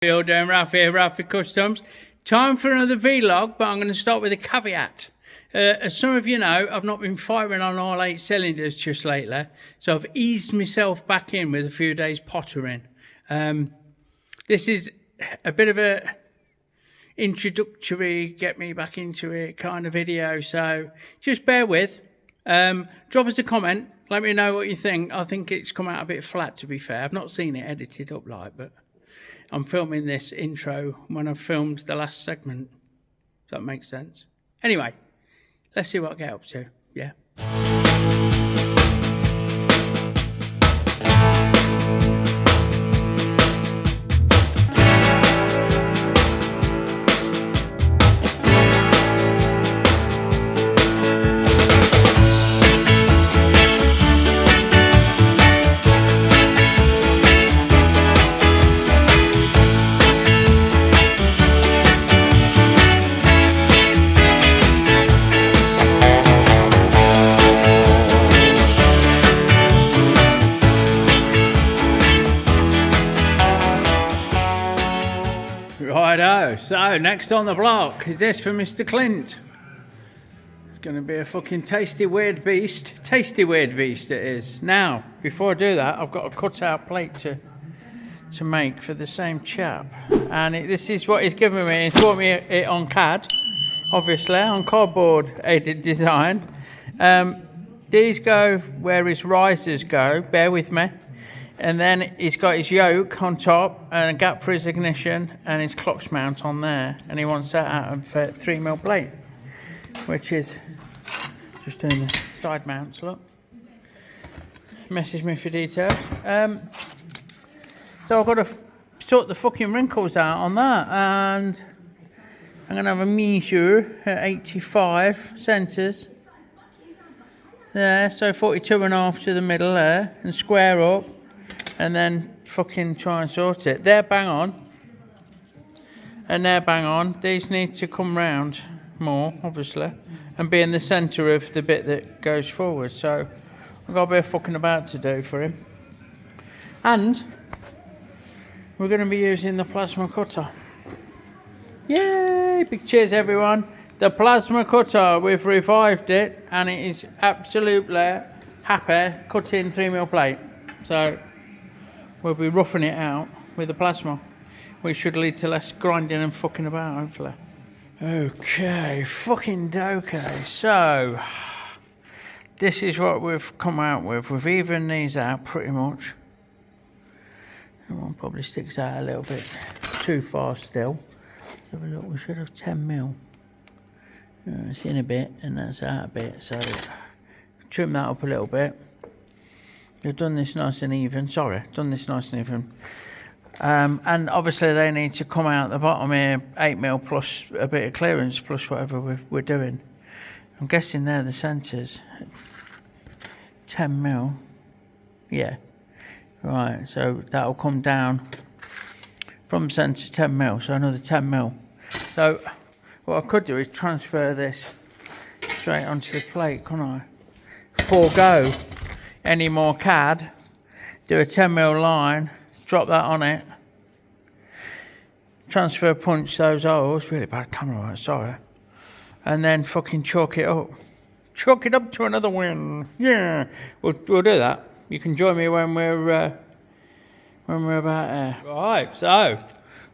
You're doing Ralfy, Ralfy Customs. Time for another vlog, but I'm going to start with a caveat. As some of you know, I've not been firing on all 8 cylinders just lately, so I've eased myself back in with a few days pottering. This is a bit of a introductory, get me back into it kind of video, so just bear with. Drop us a comment, let me know what you think. I think it's come out a bit flat, to be fair. I've not seen it edited up like, but I'm filming this intro when I've filmed the last segment. Does that make sense? Anyway, let's see what I get up to. Yeah. Righto, so next on the block is this for Mr. Clint. It's going to be a fucking tasty weird beast. Tasty weird beast it is. Now, before I do that, I've got a cut-out plate to make for the same chap. And this is what he's given me. He's brought me it on CAD, obviously, on cardboard aided design. These go where his risers go, bear with me. And then he's got his yoke on top and a gap for his ignition and his clutch mount on there. And he wants that out of 3mm plate, which is just doing the side mounts, look. Message me for details. So I've got to sort the fucking wrinkles out on that. And I'm going to have a measure at 85 centres. There, so 42.5 to the middle there, and square up. And then fucking try and sort it. They're bang on. And they're bang on. These need to come round more, obviously. And be in the centre of the bit that goes forward. So I've got a bit of fucking about to do for him. And we're going to be using the plasma cutter. Yay! Big cheers everyone. The plasma cutter, we've revived it. And it is absolutely happy cutting 3mm plate. So we'll be roughing it out with the plasma, which should lead to less grinding and fucking about, hopefully. Okay, fucking dokey. So, this is what we've come out with. We've evened these out pretty much. That one probably sticks out a little bit too far still. Let's have a look, we should have 10mm. It's in a bit and that's out a bit, so trim that up a little bit. They've done this nice and even, done this nice and even. And obviously they need to come out the bottom here, 8mm plus a bit of clearance plus whatever we're doing. I'm guessing they're the centres. 10mm. Yeah. Right, so that'll come down from centre 10mm, so another 10mm. So what I could do is transfer this straight onto the plate, can't I? Forgo any more CAD, do a 10mm line, drop that on it, transfer punch those holes, really bad camera work, sorry, and then fucking chalk it up to another win. Yeah, we'll do that. You can join me when we're about there. Right, so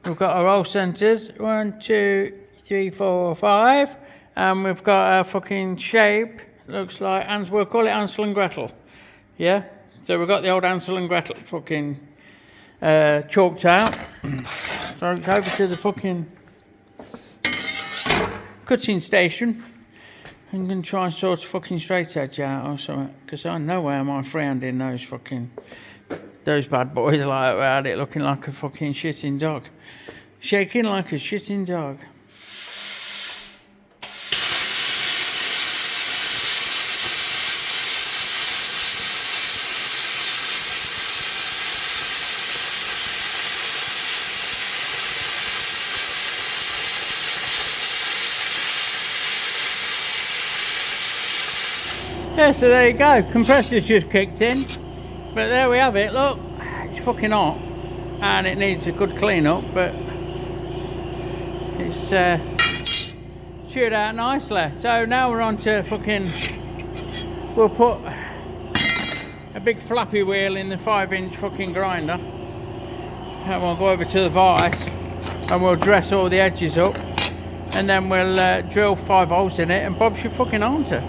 we've got our hole centres, 1, 2, 3, 4, 5, and we've got our fucking shape. Looks like, we'll call it Hansel and Gretel. Yeah, so we've got the old Hansel and Gretel fucking chalked out. So it's over to the fucking cutting station. I'm going to try and sort a fucking straight edge out or something. Because I know where my freehanding those bad boys like had it looking like a fucking shitting dog. Shaking like a shitting dog. Yeah, so there you go. Compressor's just kicked in. But there we have it, look. It's fucking hot. and it needs a good clean up, but it's chewed out nicely. So now we're on to fucking, we'll put a big flappy wheel in the 5-inch fucking grinder, and we'll go over to the vise and we'll dress all the edges up, and then we'll drill 5 holes in it, and Bob's your fucking answer.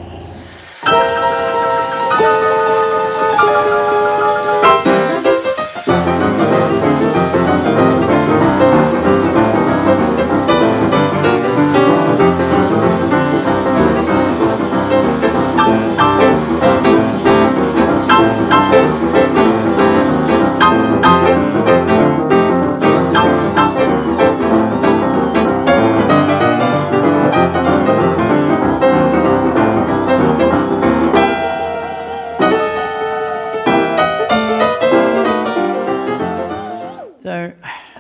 So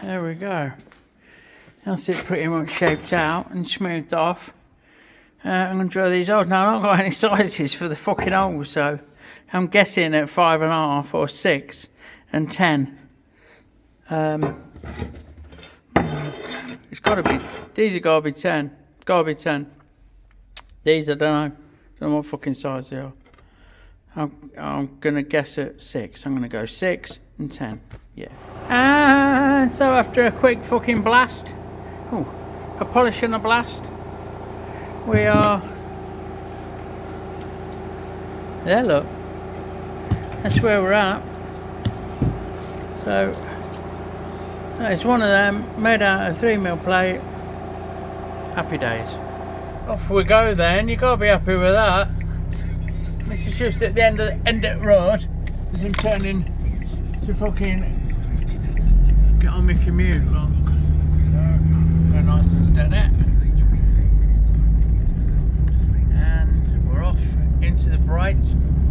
there we go. That's it, pretty much shaped out and smoothed off. I'm going to drill these holes. Now I've not got any sizes for the fucking holes, so I'm guessing at 5.5 or 6 and 10. It's got to be, these are got to be 10. Got to be 10. These I don't know what fucking size they are. I'm going to guess at 6. I'm going to go 6 and 10. Yeah. And so after a quick fucking blast, a polish and a blast, we are there. Look, that's where we're at. So it's one of them, made out of 3mm plate. Happy days. Off we go then. You gotta be happy with that. This is just at the end of the road as I'm turning to fucking get on my commute. Look, so go nice and steady, and we're off into the bright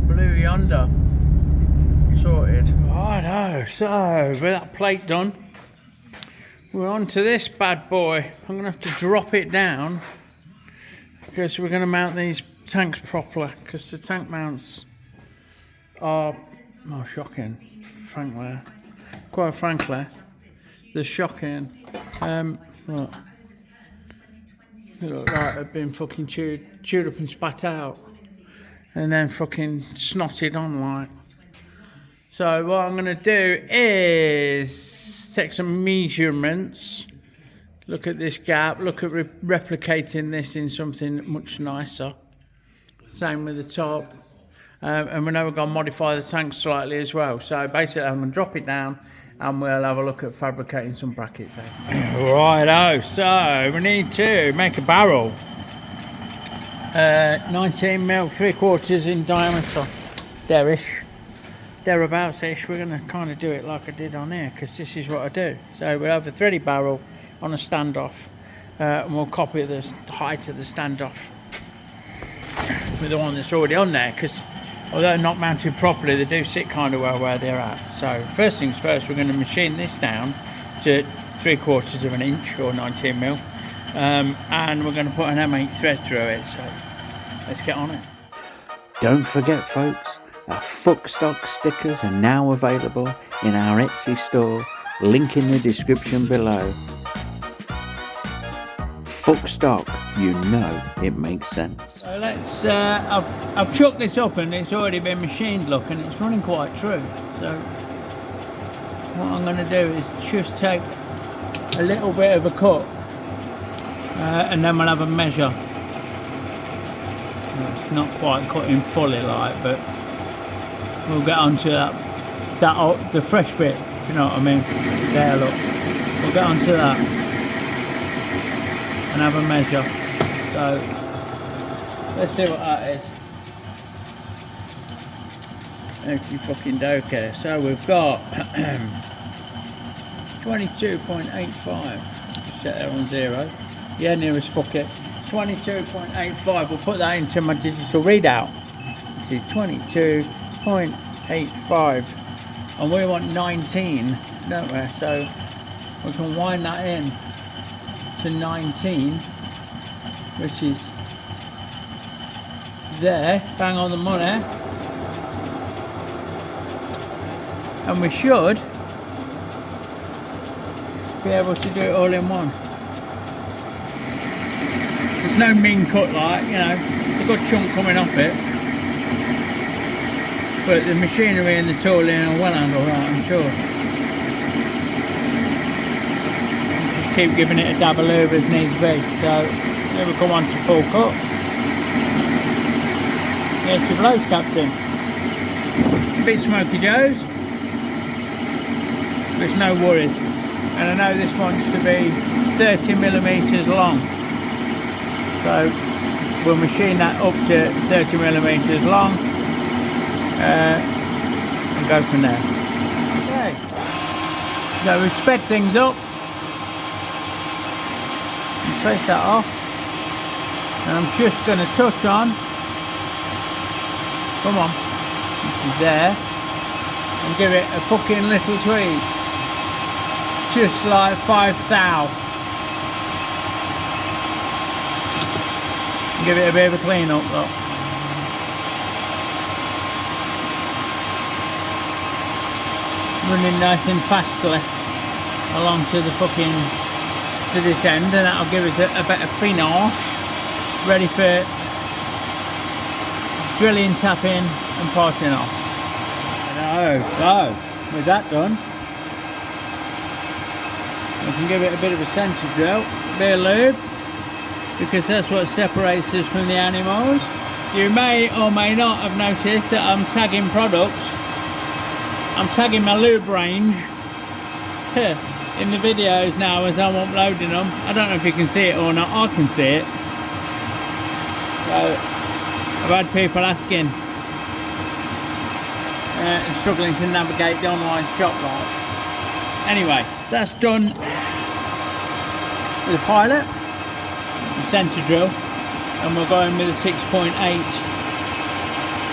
blue yonder. Sorted. Righto, so with that plate done, we're on to this bad boy. I'm gonna have to drop it down because we're gonna mount these tanks properly, because the tank mounts are shocking, frankly. Quite frankly, they're shocking. Look, they look like they've been fucking chewed up and spat out, and then fucking snotted on like. So what I'm going to do is take some measurements, look at this gap, look at replicating this in something much nicer. Same with the top. And we know we're going to modify the tank slightly as well. So basically I'm going to drop it down and we'll have a look at fabricating some brackets. Righto, so we need to make a barrel. 19mm 3/4 in diameter. There-ish. Thereabouts-ish. We're going to kind of do it like I did on here, because this is what I do. So we'll have a thready barrel on a standoff, and we'll copy the height of the standoff with the one that's already on there, because although not mounted properly, they do sit kind of well where they're at. So first things first, we're going to machine this down to 3/4 inch or 19mm, and we're going to put an M8 thread through it. So let's get on it. Don't forget, folks, our Fuckstock stickers are now available in our Etsy store, link in the description below. Fuckstock, you know it makes sense. So let's, I've chucked this up and it's already been machined, look, and it's running quite true. So what I'm going to do is just take a little bit of a cut, and then we'll have a measure. It's not quite cutting fully like, but we'll get onto that the fresh bit, if you know what I mean. There, look. We'll get onto that and have a measure. So let's see what that is. Okie fucking dokie. So we've got 22.85. Set that on 0. Yeah, near as fuck it. 22.85. We'll put that into my digital readout. This is 22.85, and we want 19, don't we? So we can wind that in to 19, which is there, bang on the money. And we should be able to do it all in one. There's no mean cut, like, you know, it's a good chunk coming off it. But the machinery and the tooling are well handled, right, I'm sure. Just keep giving it a dab of lube as needs be. So, here we come on to full cut. Here's your blows, Captain. A bit smoky Joe's. There's no worries. And I know this wants to be 30mm long. So, we'll machine that up to 30mm long. And go from there. Okay. So we sped things up. And press that off. And I'm just going to touch on. Come on. This is there. And give it a fucking little tweak. Just like 5 thou. Give it a bit of a clean up though. Running nice and fastly along to the to this end, and that'll give us a better finish, ready for drilling, tapping and parting off. So with that done, we can give it a bit of a centre drill, a bit of lube, because that's what separates us from the animals. You may or may not have noticed that I'm tagging products. I'm tagging my lube range in the videos now as I'm uploading them. I don't know if you can see it or not. I can see it. So I've had people asking and struggling to navigate the online shop. Right. Anyway, that's done with a pilot, a centre drill, and we're going with a 6.8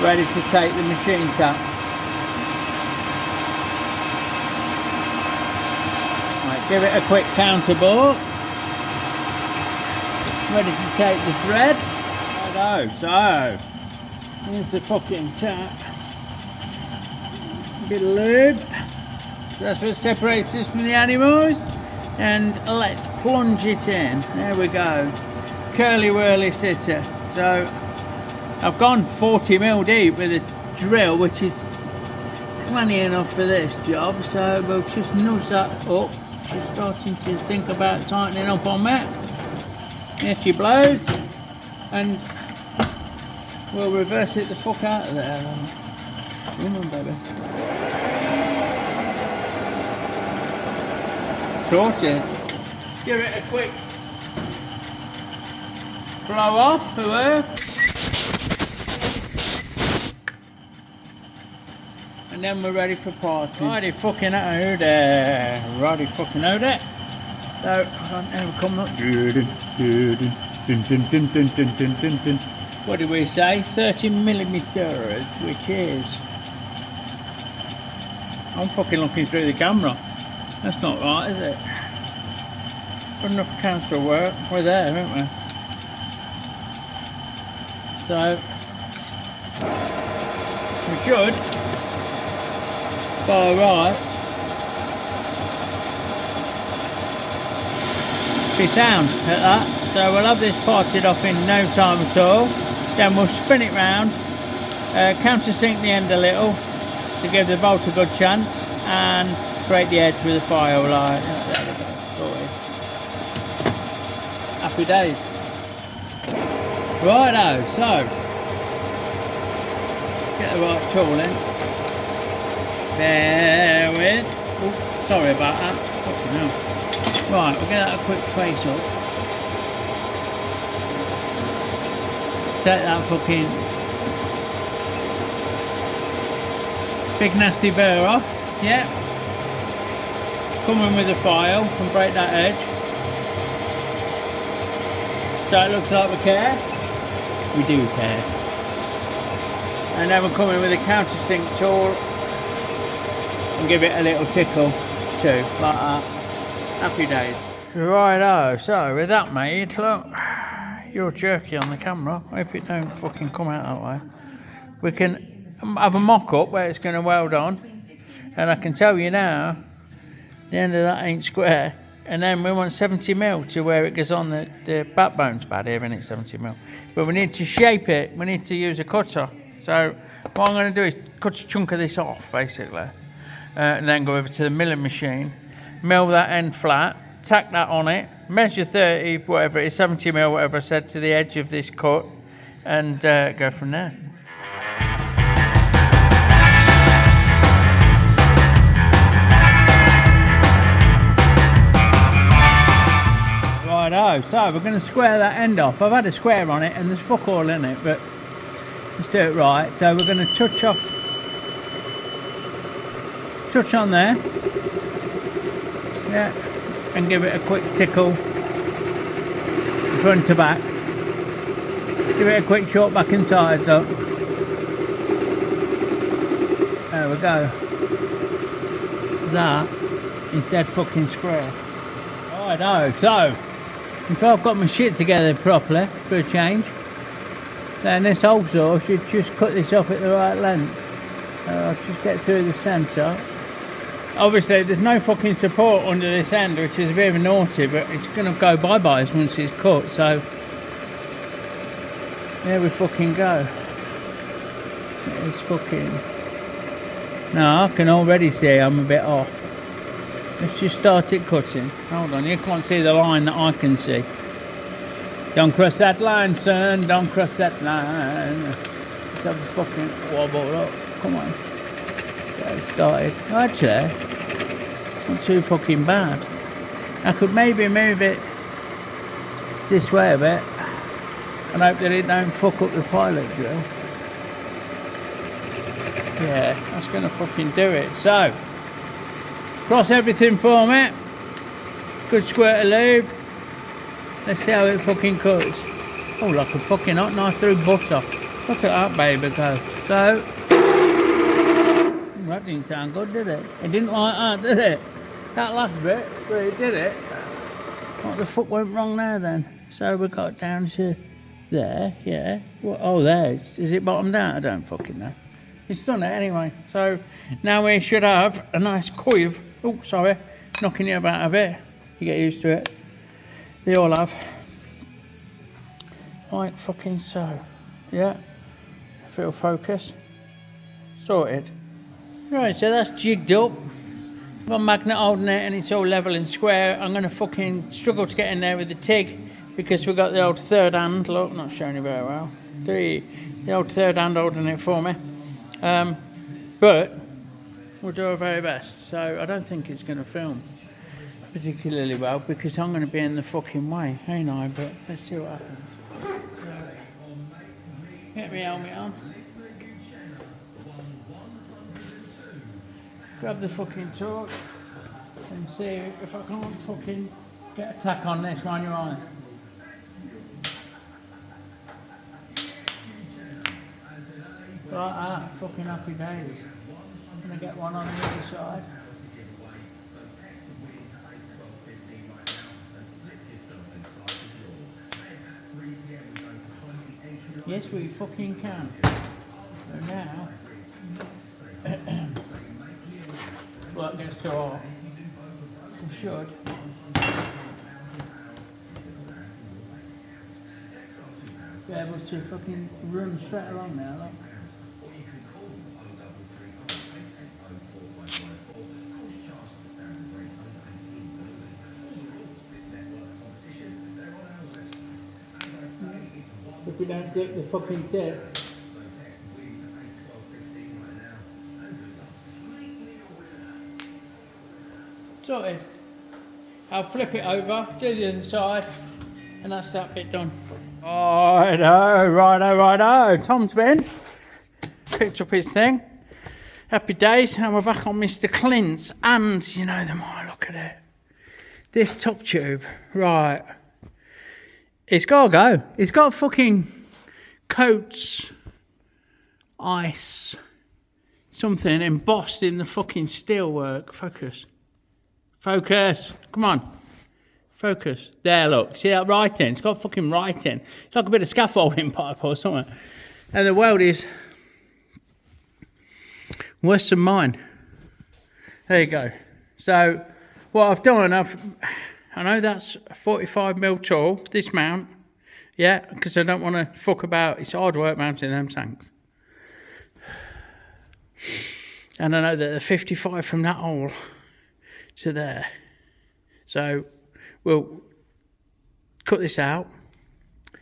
ready to take the machine tap. Give it a quick counter bore. Ready to take the thread. Righto, so here's the fucking tap. A bit of lube. That's what separates us from the animals. And let's plunge it in. There we go. Curly whirly sitter. So I've gone 40mm deep with a drill, which is plenty enough for this job. So we'll just nudge that up. Just starting to think about tightening up on that. Here she blows, and we'll reverse it the fuck out of there. Come on, baby. Sorted. Give it a quick blow off for her. And then we're ready for parting. Righty fucking out there. Righty fucking out there. So, here we come up. What did we say? 30mm, which is... I'm fucking looking through the camera. That's not right, is it? Good enough council work. We're there, aren't we? So, we should, by right, be sound at that. So we'll have this parted off in no time at all. Then we'll spin it round, countersink the end a little to give the bolt a good chance, and break the edge with a file light. There we go. Sorted. Happy days. Righto, so get the right tool in. Bear with. Oh, sorry about that. Fucking hell. Right, we'll get that a quick face up. Take that fucking big nasty burr off. Yeah. Come in with a file and break that edge. So it looks like we care. We do care. And then we'll come in with a countersink tool and give it a little tickle too, like that. Happy days. Righto, so with that made, look, you're jerky on the camera. If it don't fucking come out that way. We can have a mock-up where it's going to weld on, and I can tell you now, the end of that ain't square. And then we want 70mm to where it goes on the backbone's bad here, isn't it, 70mm? But we need to shape it, we need to use a cutter. So what I'm going to do is cut a chunk of this off, basically. And then go over to the milling machine, mill that end flat, tack that on it, measure 30, whatever it is, 70mm, whatever I said, to the edge of this cut, and go from there. Righto, so we're going to square that end off. I've had a square on it and there's fuck all in it, but let's do it right. So we're going to touch on there, yeah, and give it a quick tickle front to back. Give it a quick short back and sides up. There we go. That is dead fucking square. Righto, so if I've got my shit together properly for a change, then this hole saw should just cut this off at the right length. I'll just get through the centre. Obviously there's no fucking support under this end, which is a bit of a naughty, but it's going to go bye-byes once it's cut, so there we fucking go. It's fucking... No, I can already see I'm a bit off. Let's just start it cutting. Hold on, you can't see the line that I can see. Don't cross that line, son, don't cross that line. Let's have a fucking wobble up, come on. Get it started. Actually, not too fucking bad. I could maybe move it this way a bit and hope that it don't fuck up the pilot drill. Yeah, that's gonna fucking do it. So, cross everything for me. Good squirt of lube. Let's see how it fucking cuts. Oh, like a fucking hot knife through butter. Look at that baby go. So, that didn't sound good, did it? It didn't like that, did it? That last bit, but it did it. What the fuck went wrong there then? So we got down to there, yeah. What? Oh, there's. Is it bottomed out? I don't fucking know. It's done it anyway. So now we should have a nice quive. Oh, sorry, knocking you about a bit. You get used to it. They all have. Right, fucking so. Yeah. Feel focus. Sorted. Right, so that's jigged up. Got a magnet holding it and it's all level and square. I'm going to fucking struggle to get in there with the TIG because we've got the old third hand. Look, not showing you very well. The old third hand holding it for me. But we'll do our very best. So I don't think it's going to film particularly well because I'm going to be in the fucking way, ain't I? But let's see what happens. Get my helmet on. Grab the fucking torch and see if I can't fucking get a tack on this while you're on it. Like that, fucking happy days. I'm gonna get one on the other side. Yes, we fucking can. So now, well, it gets too hot. We should. Be able to fucking run straight along now, look. If we don't dip the fucking tip. Sorted. I'll flip it over, do the other side, and that's that bit done. Righto. Tom's been picked up his thing. Happy days, and we're back on Mr. Clint's. And you know the more I look at it, this top tube, right? It's gotta go. It's got fucking coats, ice, something embossed in the fucking steelwork. Focus. Come on. Focus. There, look. See that writing? It's got fucking writing. It's like a bit of scaffolding pipe or something. And the weld is worse than mine. There you go. So what I've done, I've I know that's 45mm tall, this mount. Yeah, because I don't want to fuck about. It's hard work mounting them tanks. And I know that they're 55 from that hole to there. So we'll cut this out.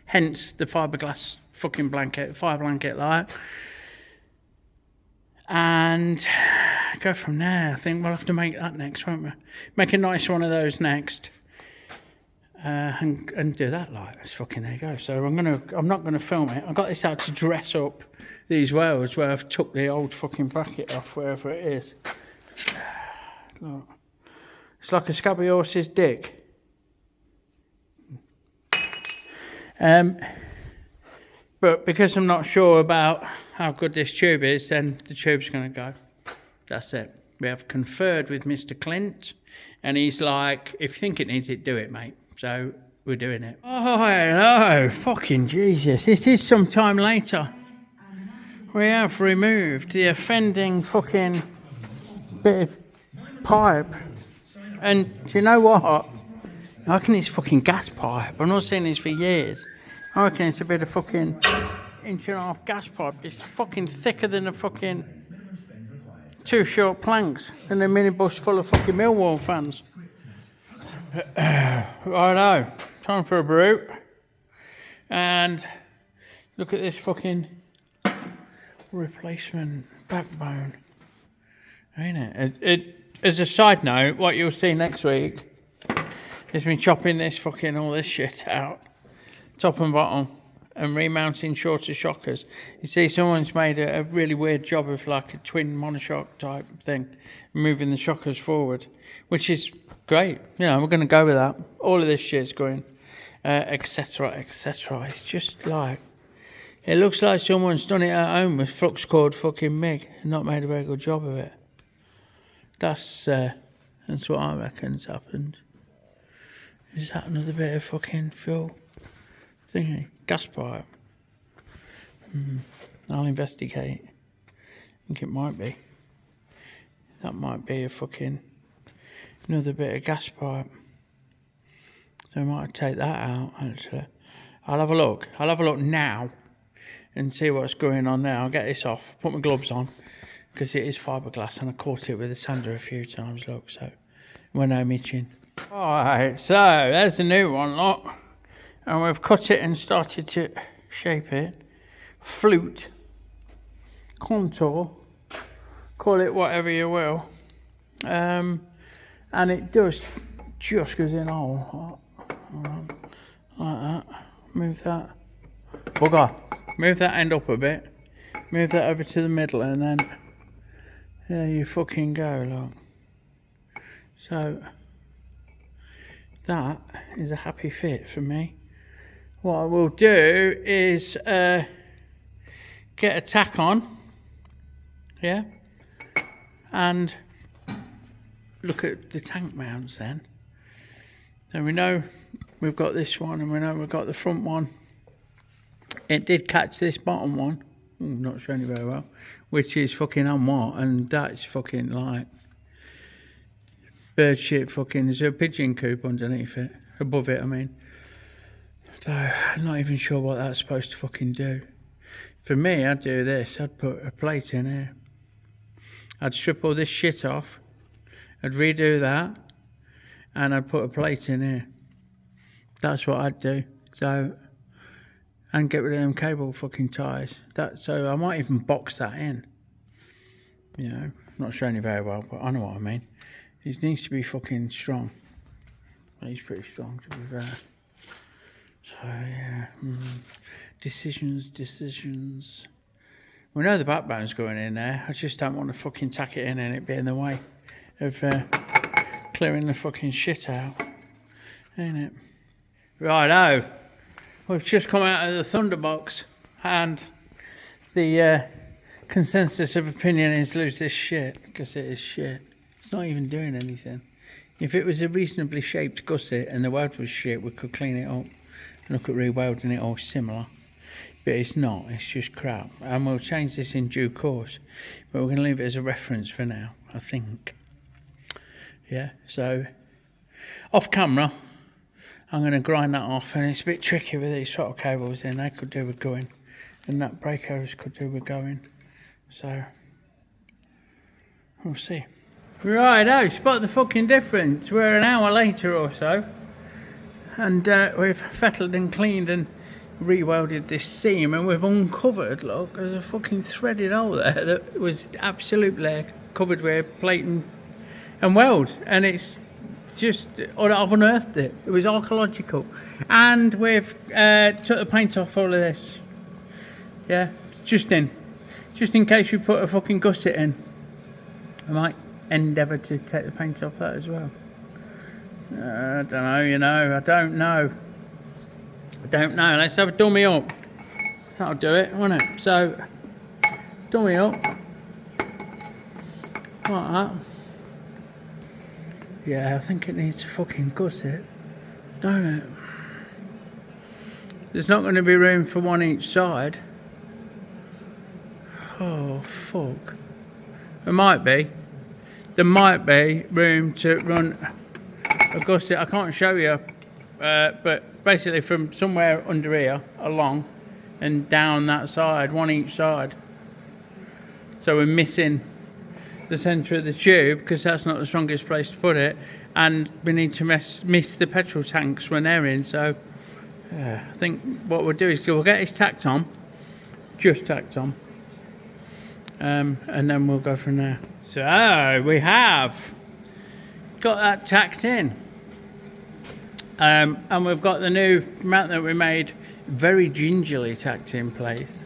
Hence the fiberglass fucking blanket, fire blanket light. And go from there. I think we'll have to make that next, won't we? Make a nice one of those next. And do that like that's fucking there you go. So I'm not gonna film it. I got this out to dress up these welds where I've took the old fucking bracket off wherever it is. Look. It's like a scabby horse's dick. But because I'm not sure about how good this tube is, then the tube's gonna go. That's it. We have conferred with Mr. Clint, and he's like, if you think it needs it, do it, mate. So we're doing it. Oh, hello. Fucking Jesus. This is some time later. We have removed the offending fucking bit of pipe. And do you know what? I reckon it's fucking gas pipe. I've not seen this for years. I reckon it's a bit of fucking 1.5-inch gas pipe. It's fucking thicker than a fucking 2 short planks and a minibus full of fucking Millwall fans. Righto, time for a brew. And look at this fucking replacement backbone. Ain't it? As a side note, what you'll see next week is me chopping this fucking all this shit out, top and bottom, and remounting shorter shockers. You see, someone's made a really weird job of like a twin monoshock type thing, moving the shockers forward, which is great. You know, we're going to go with that. All of this shit's going, etc., etc. It's just like, it looks like someone's done it at home with flux cord fucking MIG and not made a very good job of it. That's what I reckon's happened. Is that another bit of fucking fuel thingy? Gas pipe? I'll investigate. I think it might be. That might be a fucking another bit of gas pipe. So I might take that out actually. I'll have a look. I'll have a look now and see what's going on there. I'll get this off, put my gloves on, because it is fiberglass and I caught it with a sander a few times, look, so when I'm itching. Alright, so there's the new one, look. And we've cut it and started to shape it. Flute. Contour. Call it whatever you will. And it does just goes in all. Like that. Move that. Bugger. Move that end up a bit. Move that over to the middle and then there you fucking go, look. So that is a happy fit for me. What I will do is get a tack on, yeah, and look at the tank mounts then. Then we know we've got this one and we know we've got the front one. It did catch this bottom one, not showing you very well, which is fucking on what, and that's fucking like bird shit fucking, there's a pigeon coop underneath it, above it I mean. So I'm not even sure what that's supposed to fucking do. For me, I'd do this, I'd put a plate in here. I'd strip all this shit off, I'd redo that, and I'd put a plate in here. That's what I'd do. So, and get rid of them cable fucking ties. So I might even box that in. You know, not showing you very well, but I know what I mean. It needs to be fucking strong. He's pretty strong, to be fair. So yeah, decisions. We know the backbone's going in there. I just don't want to fucking tack it in and it be in the way of clearing the fucking shit out, ain't it? Righto, we've just come out of the Thunderbox and the consensus of opinion is lose this shit because it is shit. It's not even doing anything. If it was a reasonably shaped gusset and the weld was shit, we could clean it up and look at re-welding it all similar. But it's not, it's just crap. And we'll change this in due course. But we're going to leave it as a reference for now, I think. Yeah, so off camera, I'm going to grind that off, and it's a bit tricky with these throttle cables in. They could do with going, and that brake hose could do with going. So, we'll see. Righto, spot the fucking difference. We're an hour later or so, and we've fettled and cleaned and re-welded this seam, and we've uncovered, look, there's a fucking threaded hole there that was absolutely covered with plate and weld, and it's just, I've unearthed it. It was archaeological. And we've took the paint off all of this. Yeah, just in case we put a fucking gusset in. I might endeavour to take the paint off that as well. I don't know, you know, I don't know. Let's have a dummy up. That'll do it, won't it? So, dummy up. Like that. Yeah, I think it needs a fucking gusset, don't it? There's not going to be room for one each side. Oh, fuck. There might be room to run a gusset. I can't show you, but basically from somewhere under here, along, and down that side, one each side. So we're missing the centre of the tube because that's not the strongest place to put it, and we need to miss the petrol tanks when they're in. So I think what we'll do is we'll get this tacked on, just tacked on, and then we'll go from there. So we have got that tacked in, and we've got the new mount that we made very gingerly tacked in place,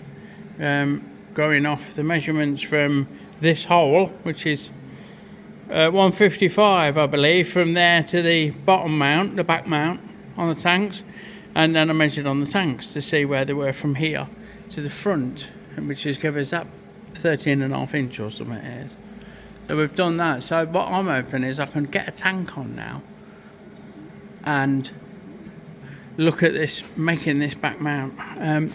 going off the measurements from this hole, which is 155, I believe, from there to the bottom mount, the back mount on the tanks, and then I measured on the tanks to see where they were from here to the front, which is give us that 13.5 inch or something it is. So we've done that. So what I'm hoping is I can get a tank on now and look at this, making this back mount.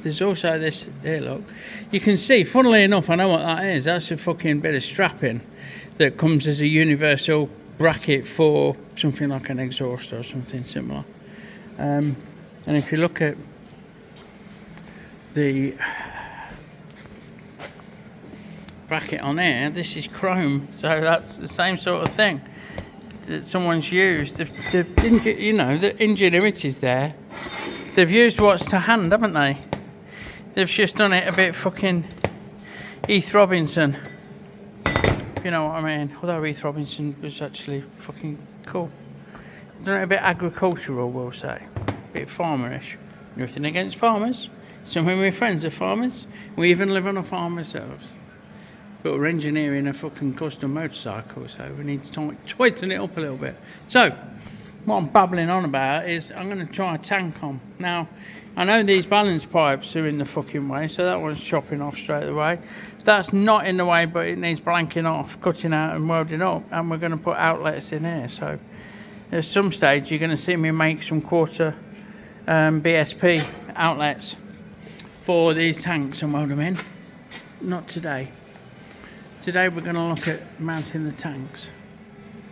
There's also this here, look, you can see, funnily enough, I know what that is. That's a fucking bit of strapping that comes as a universal bracket for something like an exhaust or something similar. And if you look at the bracket on here, this is chrome, so that's the same sort of thing that someone's used. You know, the ingenuity's there. They've used what's to hand, haven't they? They've just done it a bit fucking Heath Robinson, if you know what I mean. Although Heath Robinson was actually fucking cool. Done it a bit agricultural, we'll say. A bit farmerish. Nothing against farmers. Some of my friends are farmers. We even live on a farm ourselves. But we're engineering a fucking custom motorcycle, so we need to tighten it up a little bit. So, what I'm babbling on about is I'm going to try a tank on. Now, I know these balance pipes are in the fucking way, so that one's chopping off straight away. That's not in the way, but it needs blanking off, cutting out and welding up, and we're going to put outlets in here. So, at some stage, you're going to see me make some quarter BSP outlets for these tanks and weld them in. Not today. Today we're going to look at mounting the tanks.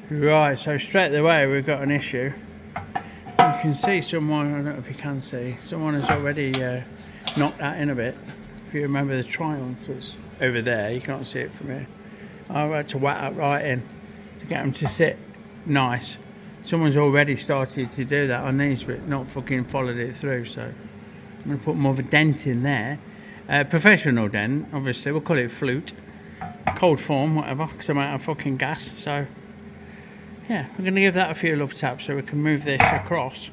Right, so straight away we've got an issue. You can see someone, I don't know if you can see, someone has already knocked that in a bit. If you remember the Triumph that's over there, you can't see it from here. I've had to whack that right in to get them to sit nice. Someone's already started to do that on these, but not fucking followed it through, so I'm going to put more of a dent in there. Professional dent, obviously, we'll call it flute. Cold form, whatever, because I'm out of fucking gas. So yeah, we're going to give that a few love taps so we can move this across,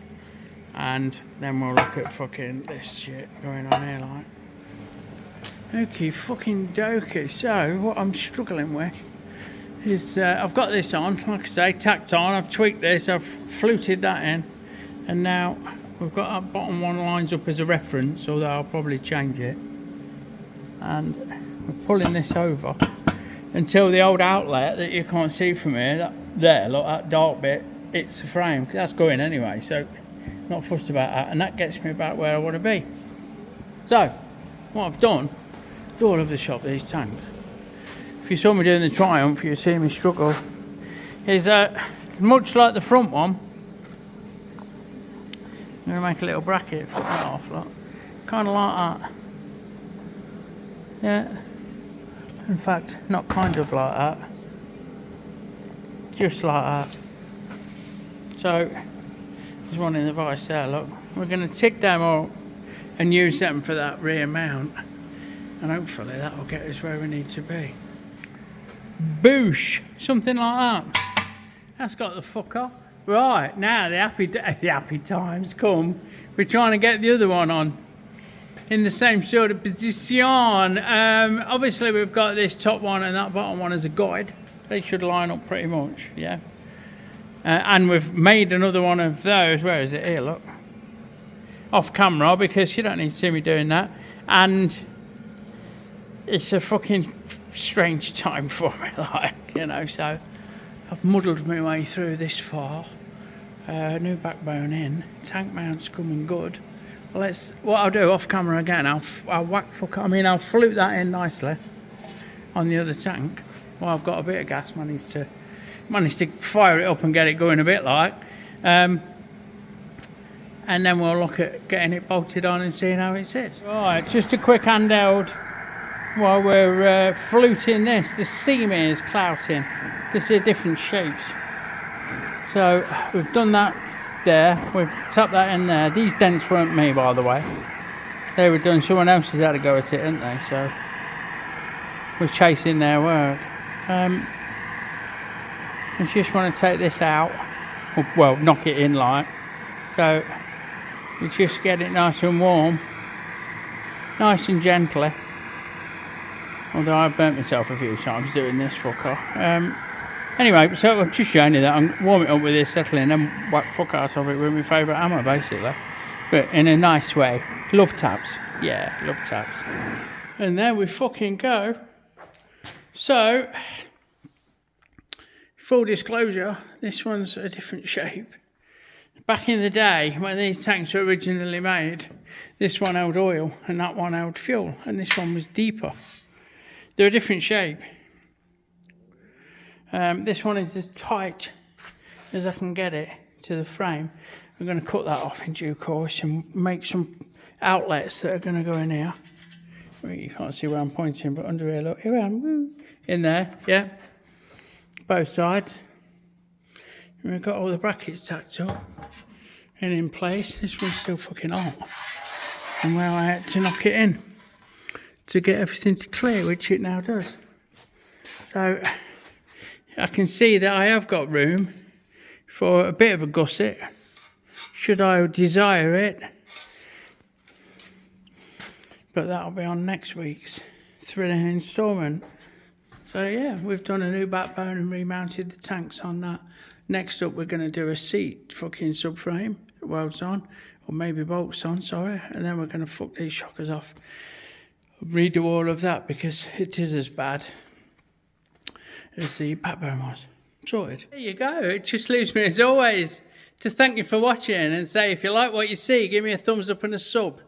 and then we'll look at fucking this shit going on here, like. Okay, fucking dokey. So what I'm struggling with is I've got this on, like I say, tacked on. I've tweaked this, I've fluted that in, and now we've got that bottom one lines up as a reference, although I'll probably change it, and we're pulling this over until the old outlet that you can't see from here, that dark bit, it's the frame, 'cause that's going anyway, so not fussed about that, and that gets me about where I want to be. So what I've done, do all of the shop these tanks. If you saw me doing the Triumph, you'd see me struggle. Is much like the front one, I'm going to make a little bracket for that off, look. Kind of like that. Yeah. In fact, not kind of like that. Just like that. So, there's one in the vice there, look. We're going to tick them up and use them for that rear mount. And hopefully that will get us where we need to be. Boosh! Something like that. That's got the fucker. Right, now the happy times come. We're trying to get the other one on in the same sort of position. Obviously we've got this top one and that bottom one as a guide. They should line up pretty much, yeah. And we've made another one of those. Where is it? Here, look. Off camera, because you don't need to see me doing that. And it's a fucking strange time for me, like, you know, so I've muddled my way through this far. New backbone in, tank mount's coming good. Well, what I'll do off camera again, I'll flute that in nicely on the other tank. Well, I've got a bit of gas, managed to fire it up and get it going a bit like. And then we'll look at getting it bolted on and seeing how it sits. Right, just a quick handheld while we're fluting this. The seam is clouting. This is different shapes. So we've done that there. We've tapped that in there. These dents weren't me, by the way. They were done. Someone else has had to go at it, didn't they? So we're chasing their work. I just want to take this out. Well, knock it in like. So we just get it nice and warm. Nice and gently. Although I've burnt myself a few times doing this fucker. Anyway, so I'm just showing you that. I'm warming it up with this, settling, and whack fuck out of it with my favourite hammer, basically. But in a nice way. Love taps. Yeah, love taps. And there we fucking go. So, full disclosure, this one's a different shape. Back in the day, when these tanks were originally made, this one held oil and that one held fuel, and this one was deeper. They're a different shape. This one is as tight as I can get it to the frame. I'm going to cut that off in due course and make some outlets that are going to go in here. Well, you can't see where I'm pointing, but under here, look, here I am, woo, in there, yeah. Both sides. And we've got all the brackets tacked up and in place. This one's still fucking on. And well, I had to knock it in to get everything to clear, which it now does. So I can see that I have got room for a bit of a gusset, should I desire it. But that'll be on next week's thrilling instalment. So yeah, we've done a new backbone and remounted the tanks on that. Next up, we're going to do a seat fucking subframe, welds on, or maybe bolts on, sorry. And then we're going to fuck these shockers off. Redo all of that because it is as bad as the backbone was. Sorted. There you go. It just leaves me, as always, to thank you for watching and say if you like what you see, give me a thumbs up and a sub.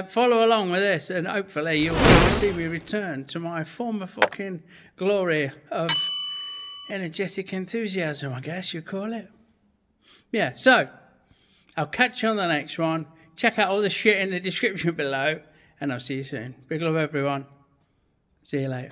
Follow along with this and hopefully you'll see me return to my former fucking glory of energetic enthusiasm, I guess you call it. Yeah, so I'll catch you on the next one. Check out all the shit in the description below and I'll see you soon. Big love, everyone. See you later.